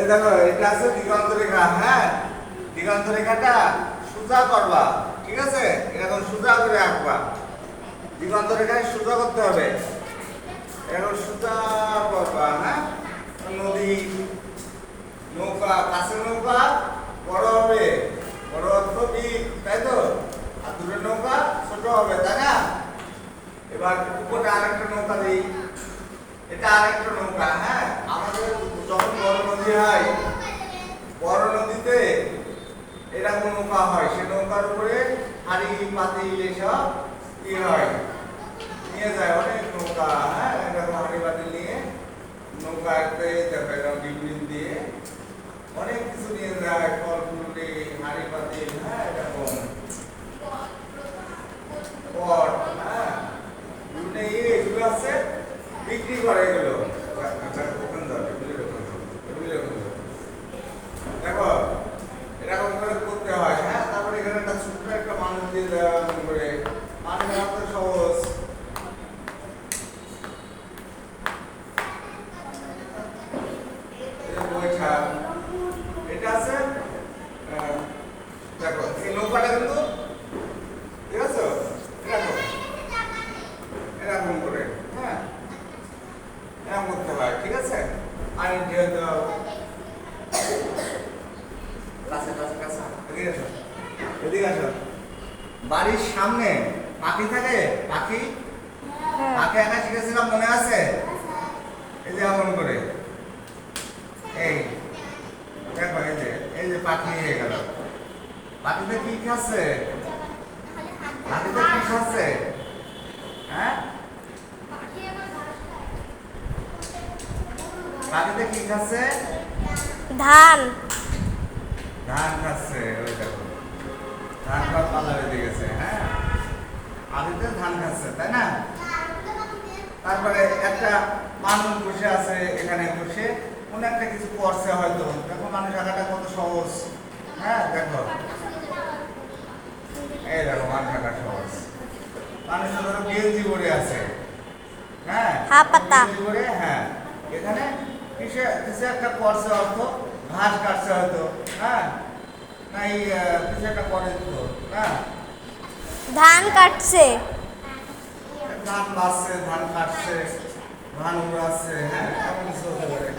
এই দেখো এটা আছে দিগন্ত রেখা। হ্যাঁ, দিগন্ত রেখাটা সোজা করবা, ঠিক আছে? এরকম সোজা করে আঁকবা। দিগন্ত রেখায় সোজা করতে হবে, এরকম সোজা করবা। হ্যাঁ, নদী, নৌকা, কাছের নৌকা বড় হবে, বড় অর্থ দ্বীপ, তাই তো? আর দূরের নৌকা ছোট হবে, তাই না? এবার উপরে আরেকটা নৌকা দিই, এটা আরেকটা নৌকা। হ্যাঁ, আমাদের যখন বড় নদী হয়, বড় নদীতে এরকম নৌকা হয়, সে নৌকার উপরে হাড়ি পাতিল এসব কি হয়, নিয়ে যায় অনেক নৌকা। হ্যাঁ, এরকম হাড়ি পাতিল নিয়ে নৌকাতে দেখো ডিম দিয়ে অনেক কিছু নিয়ে যায়, ফল ফুল, হাড়ি পাতিল। হ্যাঁ, এরকম পট, হ্যাঁ, এগুলো আছে, বিক্রি করে এগুলো। দেখো এরকম করে করতে হয়। হ্যাঁ, তারপরে এখানে একটা ছোট্ট একটা মানুষ দিয়ে দেওয়া করে, মানুষ রাখতে সহজ। এটা আছে, দেখো এই নৌকাটা কিন্তু, ঠিক আছে? এরকম এরকম করে, হ্যাঁ, এরকম করতে হয়, ঠিক আছে? আর এদিকে আসো। বাড়ির সামনে পাখি থাকে, পাখি পাখি আঁকা শিখেছিলাম, মনে আছে? এই যে এমন করে, এই দেখো, এই যে পাখি হয়ে গেল। পাখিতে কি খাচ্ছে? পাখিতে কি খাচ্ছে? হ্যাঁ, পাখিতে কি খাচ্ছে? ধান। ধান খাচ্ছে। ওই দেখো ধান খাওয়া পাল্লা বেঁধে গেছে। হ্যাঁ, পাখিতে ধান খাচ্ছে, তাই না? তারপরে একটা মানুষ বসে আছে এখানে, বসে কোন একটা কিছু করছে হয়তো। দেখো মানুষ আঁকাটা কত সহজ। হ্যাঁ, দেখো এই দেখো মানুষ আঁকা সহজ। মানুষ ধরো গেঞ্জি পরে আছে। হ্যাঁ, গেঞ্জি পরে, হ্যাঁ, এখানে কিসে কিছু একটা করছে, অর্থ ঘাস কাটছে হয়তো। হ্যাঁ, না এই কিছু একটা করে দিত। হ্যাঁ, ধান কাটছে, ধান বাছছে, ধান কাটছে, ধান উড়াচ্ছে। হ্যাঁ, এমন কিছু হতে পারে।